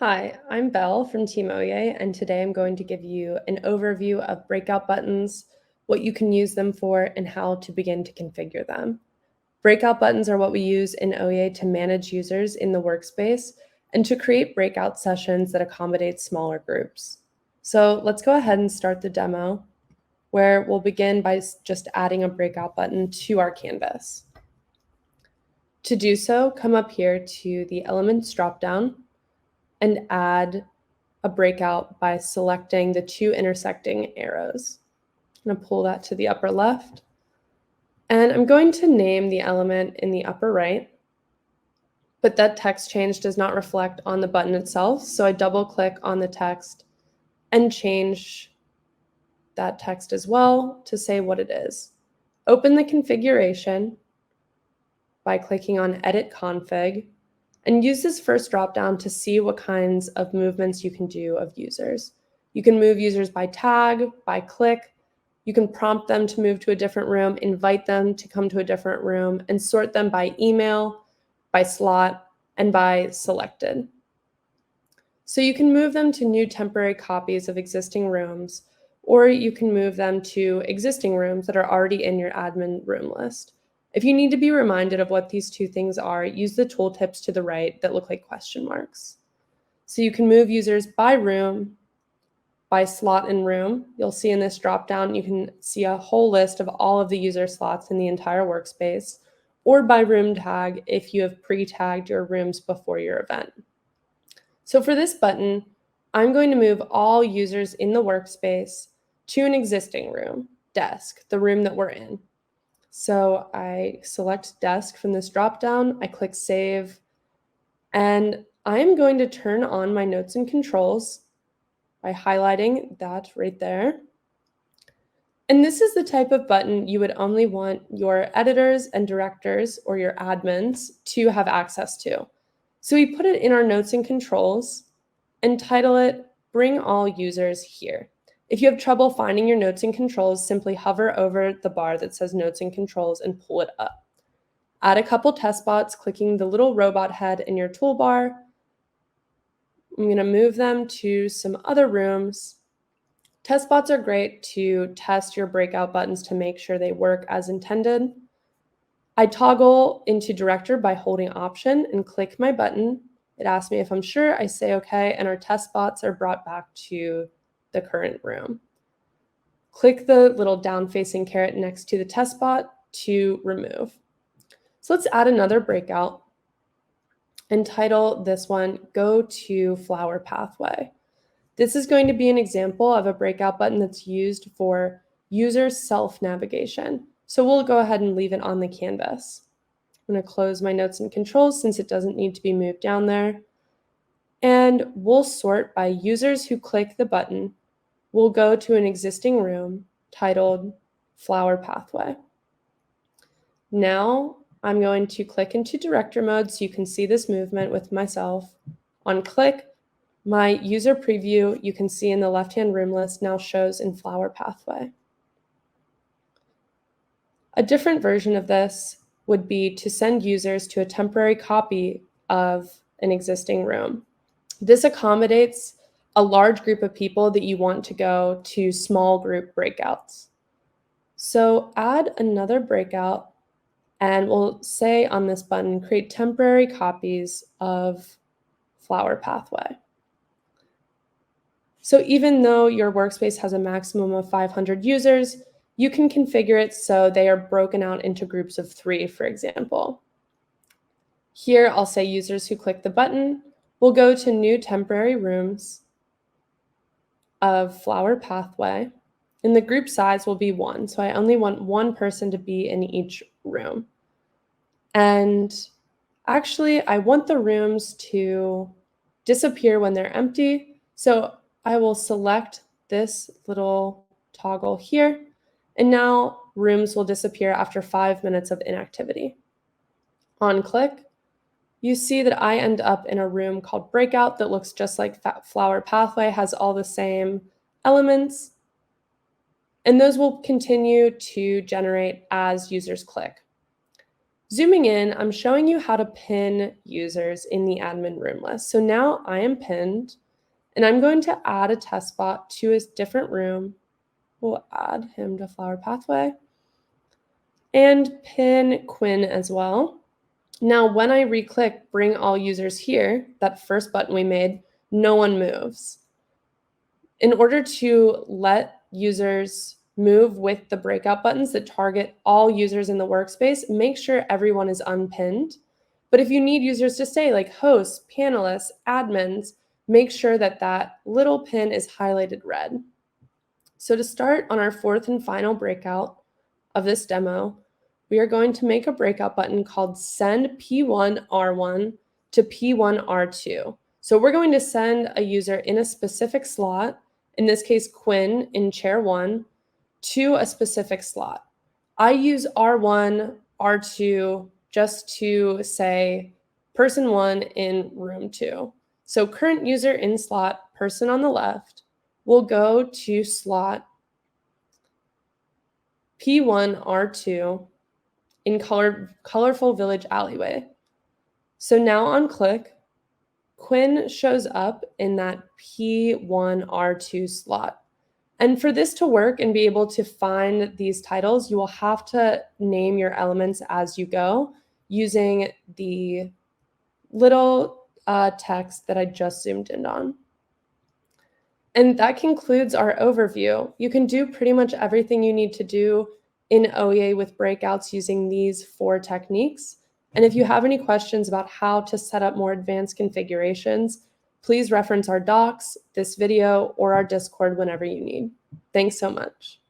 Hi, I'm Belle from Team Oye, and today I'm going to give you an overview of breakout buttons, what you can use them for, and how to begin to configure them. Breakout buttons are what we use in Oye to manage users in the workspace and to create breakout sessions that accommodate smaller groups. So let's go ahead and start the demo, where we'll begin by just adding a breakout button to our canvas. To do so, come up here to the Elements dropdown and add a breakout by selecting the two intersecting arrows. I'm going to pull that to the upper left. And I'm going to name the element in the upper right, but that text change does not reflect on the button itself. So I double click on the text and change that text as well to say what it is. Open the configuration by clicking on Edit Config and use this first dropdown to see what kinds of movements you can do of users. You can move users by tag, by click. You can prompt them to move to a different room, invite them to come to a different room, and sort them by email, by slot, and by selected. So you can move them to new temporary copies of existing rooms, or you can move them to existing rooms that are already in your admin room list. If you need to be reminded of what these two things are, use the tooltips to the right that look like question marks. So you can move users by room, by slot and room. You'll see in this dropdown, you can see a whole list of all of the user slots in the entire workspace, or by room tag if you have pre-tagged your rooms before your event. So for this button, I'm going to move all users in the workspace to an existing room, desk, the room that we're in. So I select desk from this dropdown, I click save, and I'm going to turn on my notes and controls by highlighting that right there. And this is the type of button you would only want your editors and directors or your admins to have access to. So we put it in our notes and controls and title it Bring All Users Here. If you have trouble finding your notes and controls, simply hover over the bar that says Notes and Controls and pull it up. Add a couple test spots, clicking the little robot head in your toolbar. I'm going to move them to some other rooms. Test spots are great to test your breakout buttons to make sure they work as intended. I toggle into director by holding Option and click my button. It asks me if I'm sure, I say okay, and our test spots are brought back to the current room. Click the little down-facing caret next to the test spot to remove. So let's add another breakout and title this one Go to Flower Pathway. This is going to be an example of a breakout button that's used for user self-navigation. So we'll go ahead and leave it on the canvas. I'm going to close my notes and controls since it doesn't need to be moved down there. And we'll sort by users who click the button. We'll go to an existing room titled Flower Pathway. Now I'm going to click into director mode so you can see this movement with myself. On click, my user preview, you can see in the left-hand room list, now shows in Flower Pathway. A different version of this would be to send users to a temporary copy of an existing room. This accommodates a large group of people that you want to go to small group breakouts. So add another breakout, and we'll say on this button, create temporary copies of Flower Pathway. So even though your workspace has a maximum of 500 users, you can configure it so they are broken out into groups of 3, for example. Here, I'll say users who click the button will go to new temporary rooms of Flower Pathway, and the group size will be 1. So I only want one person to be in each room. And actually, I want the rooms to disappear when they're empty. So I will select this little toggle here, and now rooms will disappear after 5 minutes of inactivity. On click, you see that I end up in a room called Breakout that looks just like Flower Pathway, has all the same elements, and those will continue to generate as users click. Zooming in, I'm showing you how to pin users in the admin room list. So now I am pinned, and I'm going to add a test bot to a different room. We'll add him to Flower Pathway and pin Quinn as well. Now, when I re-click Bring All Users Here, that first button we made, no one moves. In order to let users move with the breakout buttons that target all users in the workspace, make sure everyone is unpinned. But if you need users to stay, like hosts, panelists, admins, make sure that that little pin is highlighted red. So to start on our fourth and final breakout of this demo, we are going to make a breakout button called Send P1R1 to P1R2. So we're going to send a user in a specific slot, in this case Quinn in chair 1, to a specific slot. I use R1, R2 just to say person 1 in room 2. So current user in slot, person on the left, will go to slot P1R2 in colorful village alleyway. So now on click, Quinn shows up in that P1R2 slot. And for this to work and be able to find these titles, you will have to name your elements as you go using the little text that I just zoomed in on. And that concludes our overview. You can do pretty much everything you need to do in OEA with breakouts using these 4 techniques. And if you have any questions about how to set up more advanced configurations, please reference our docs, this video, or our Discord whenever you need. Thanks so much.